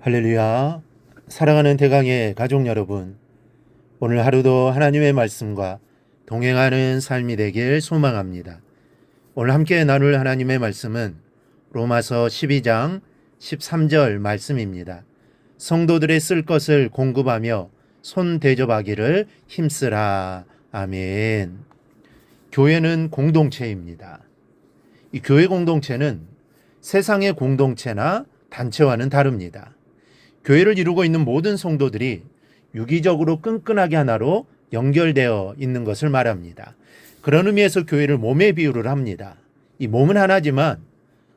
할렐루야. 사랑하는 대강의 가족 여러분, 오늘 하루도 하나님의 말씀과 동행하는 삶이 되길 소망합니다. 오늘 함께 나눌 하나님의 말씀은 로마서 12장 13절 말씀입니다. 성도들의 쓸 것을 공급하며 손 대접하기를 힘쓰라. 아멘. 교회는 공동체입니다. 이 교회 공동체는 세상의 공동체나 단체와는 다릅니다. 교회를 이루고 있는 모든 성도들이 유기적으로 끈끈하게 하나로 연결되어 있는 것을 말합니다. 그런 의미에서 교회를 몸에 비유를 합니다. 이 몸은 하나지만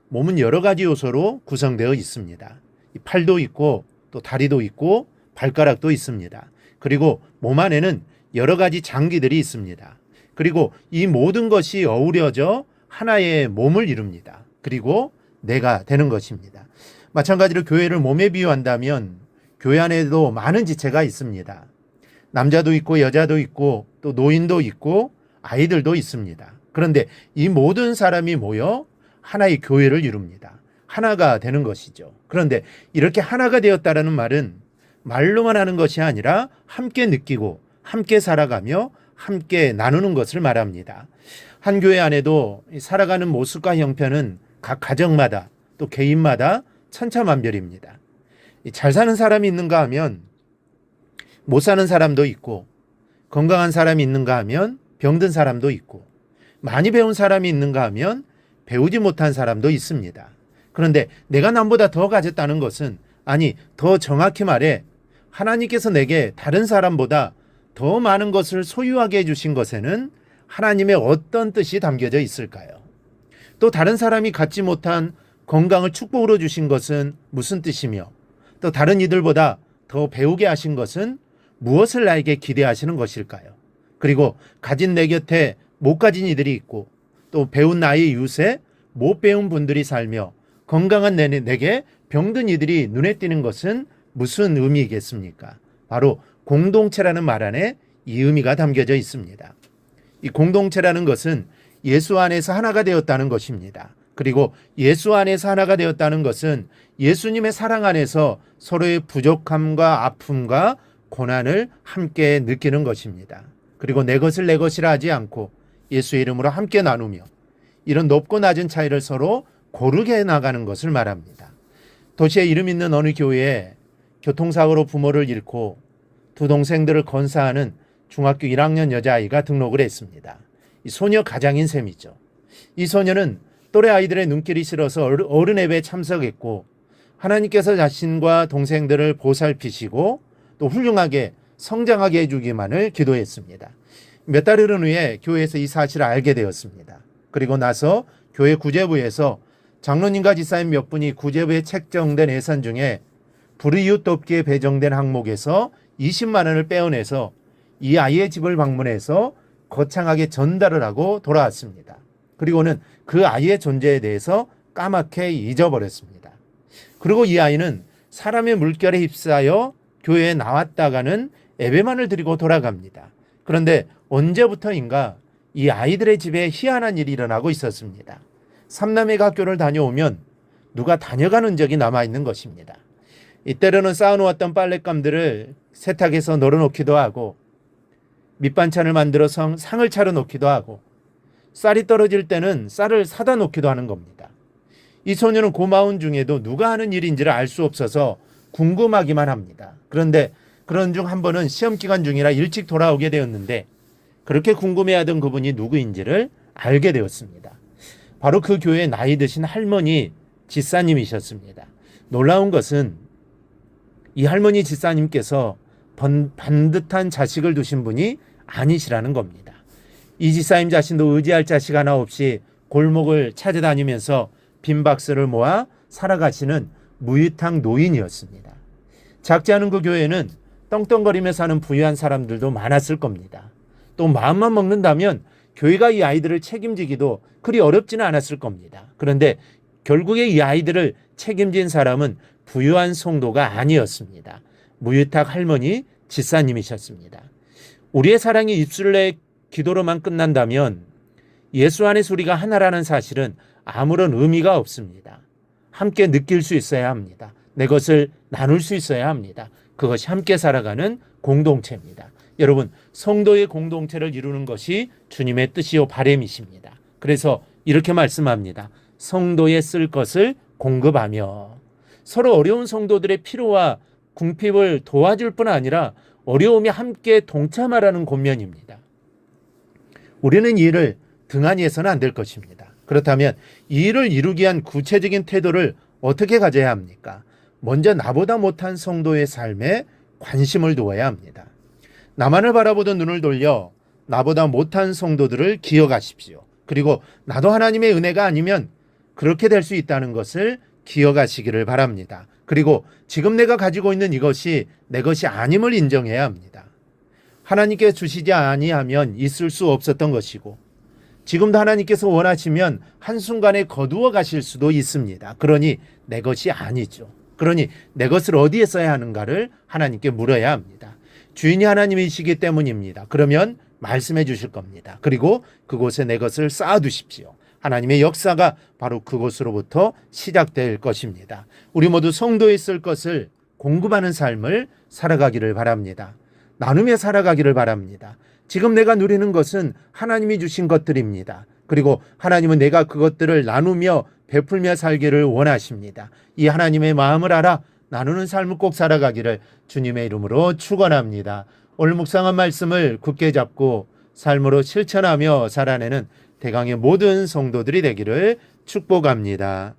몸은 여러 가지 요소로 구성되어 있습니다. 팔도 있고 또 다리도 있고 발가락도 있습니다. 그리고 몸 안에는 여러 가지 장기들이 있습니다. 그리고 이 모든 것이 어우러져 하나의 몸을 이룹니다. 그리고 내가 되는 것입니다. 마찬가지로 교회를 몸에 비유한다면 교회 안에도 많은 지체가 있습니다. 남자도 있고 여자도 있고 또 노인도 있고 아이들도 있습니다. 그런데 이 모든 사람이 모여 하나의 교회를 이룹니다. 하나가 되는 것이죠. 그런데 이렇게 하나가 되었다라는 말은 말로만 하는 것이 아니라 함께 느끼고 함께 살아가며 함께 나누는 것을 말합니다. 한 교회 안에도 살아가는 모습과 형편은 각 가정마다 또 개인마다 천차만별입니다. 잘 사는 사람이 있는가 하면 못 사는 사람도 있고, 건강한 사람이 있는가 하면 병든 사람도 있고, 많이 배운 사람이 있는가 하면 배우지 못한 사람도 있습니다. 그런데 내가 남보다 더 가졌다는 것은, 아니 더 정확히 말해 하나님께서 내게 다른 사람보다 더 많은 것을 소유하게 해주신 것에는 하나님의 어떤 뜻이 담겨져 있을까요? 또 다른 사람이 갖지 못한 건강을 축복으로 주신 것은 무슨 뜻이며, 또 다른 이들보다 더 배우게 하신 것은 무엇을 나에게 기대하시는 것일까요? 그리고 가진 내 곁에 못 가진 이들이 있고, 또 배운 나의 이웃에 못 배운 분들이 살며 건강한 내게 병든 이들이 눈에 띄는 것은 무슨 의미이겠습니까? 바로 공동체라는 말 안에 이 의미가 담겨져 있습니다. 이 공동체라는 것은 예수 안에서 하나가 되었다는 것입니다. 그리고 예수 안에서 하나가 되었다는 것은 예수님의 사랑 안에서 서로의 부족함과 아픔과 고난을 함께 느끼는 것입니다. 그리고 내 것을 내 것이라 하지 않고 예수의 이름으로 함께 나누며 이런 높고 낮은 차이를 서로 고르게 나가는 것을 말합니다. 도시에 이름 있는 어느 교회에 교통사고로 부모를 잃고 두 동생들을 건사하는 중학교 1학년 여자아이가 등록을 했습니다. 이 소녀 가장인 셈이죠. 이 소녀는 또래 아이들의 눈길이 싫어서 어른 예배에 참석했고, 하나님께서 자신과 동생들을 보살피시고 또 훌륭하게 성장하게 해주기만을 기도했습니다. 몇 달 흐른 후에 교회에서 이 사실을 알게 되었습니다. 그리고 나서 교회 구제부에서 장로님과 지사님 몇 분이 구제부에 책정된 예산 중에 불이웃 돕기에 배정된 항목에서 20만 원을 빼어내서 이 아이의 집을 방문해서 거창하게 전달을 하고 돌아왔습니다. 그리고는 그 아이의 존재에 대해서 까맣게 잊어버렸습니다. 그리고 이 아이는 사람의 물결에 휩싸여 교회에 나왔다가는 예배만을 드리고 돌아갑니다. 그런데 언제부터인가 이 아이들의 집에 희한한 일이 일어나고 있었습니다. 삼남매가 학교를 다녀오면 누가 다녀가는 적이 남아있는 것입니다. 이때로는 쌓아놓았던 빨랫감들을 세탁해서 널어놓기도 하고, 밑반찬을 만들어 상을 차려놓기도 하고, 쌀이 떨어질 때는 쌀을 사다 놓기도 하는 겁니다. 이 소녀는 고마운 중에도 누가 하는 일인지를 알 수 없어서 궁금하기만 합니다. 그런데 그런 중 한 번은 시험 기간 중이라 일찍 돌아오게 되었는데, 그렇게 궁금해하던 그분이 누구인지를 알게 되었습니다. 바로 그 교회의 나이 드신 할머니 지사님이셨습니다. 놀라운 것은 이 할머니 지사님께서 반듯한 자식을 두신 분이 아니시라는 겁니다. 이 지사님 자신도 의지할 자식 하나 없이 골목을 찾아다니면서 빈 박스를 모아 살아가시는 무유탁 노인이었습니다. 작지 않은 그 교회는 떵떵거리며 사는 부유한 사람들도 많았을 겁니다. 또 마음만 먹는다면 교회가 이 아이들을 책임지기도 그리 어렵지는 않았을 겁니다. 그런데 결국에 이 아이들을 책임진 사람은 부유한 성도가 아니었습니다. 무유탁 할머니 지사님이셨습니다. 우리의 사랑이 입술을 내 기도로만 끝난다면 예수 안에서 우리가 하나라는 사실은 아무런 의미가 없습니다. 함께 느낄 수 있어야 합니다. 내 것을 나눌 수 있어야 합니다. 그것이 함께 살아가는 공동체입니다. 여러분, 성도의 공동체를 이루는 것이 주님의 뜻이요 바람이십니다. 그래서 이렇게 말씀합니다. 성도의 쓸 것을 공급하며, 서로 어려운 성도들의 필요와 궁핍을 도와줄 뿐 아니라 어려움에 함께 동참하라는 권면입니다. 우리는 이 일을 등한히 해서는 안 될 것입니다. 그렇다면 이 일을 이루기 위한 구체적인 태도를 어떻게 가져야 합니까? 먼저 나보다 못한 성도의 삶에 관심을 두어야 합니다. 나만을 바라보던 눈을 돌려 나보다 못한 성도들을 기억하십시오. 그리고 나도 하나님의 은혜가 아니면 그렇게 될 수 있다는 것을 기억하시기를 바랍니다. 그리고 지금 내가 가지고 있는 이것이 내 것이 아님을 인정해야 합니다. 하나님께 주시지 아니하면 있을 수 없었던 것이고, 지금도 하나님께서 원하시면 한순간에 거두어 가실 수도 있습니다. 그러니 내 것이 아니죠. 그러니 내 것을 어디에 써야 하는가를 하나님께 물어야 합니다. 주인이 하나님이시기 때문입니다. 그러면 말씀해 주실 겁니다. 그리고 그곳에 내 것을 쌓아두십시오. 하나님의 역사가 바로 그곳으로부터 시작될 것입니다. 우리 모두 성도에 쓸 것을 공급하는 삶을 살아가기를 바랍니다. 나누며 살아가기를 바랍니다. 지금 내가 누리는 것은 하나님이 주신 것들입니다. 그리고 하나님은 내가 그것들을 나누며 베풀며 살기를 원하십니다. 이 하나님의 마음을 알아 나누는 삶을 꼭 살아가기를 주님의 이름으로 축원합니다. 오늘 묵상한 말씀을 굳게 잡고 삶으로 실천하며 살아내는 대강의 모든 성도들이 되기를 축복합니다.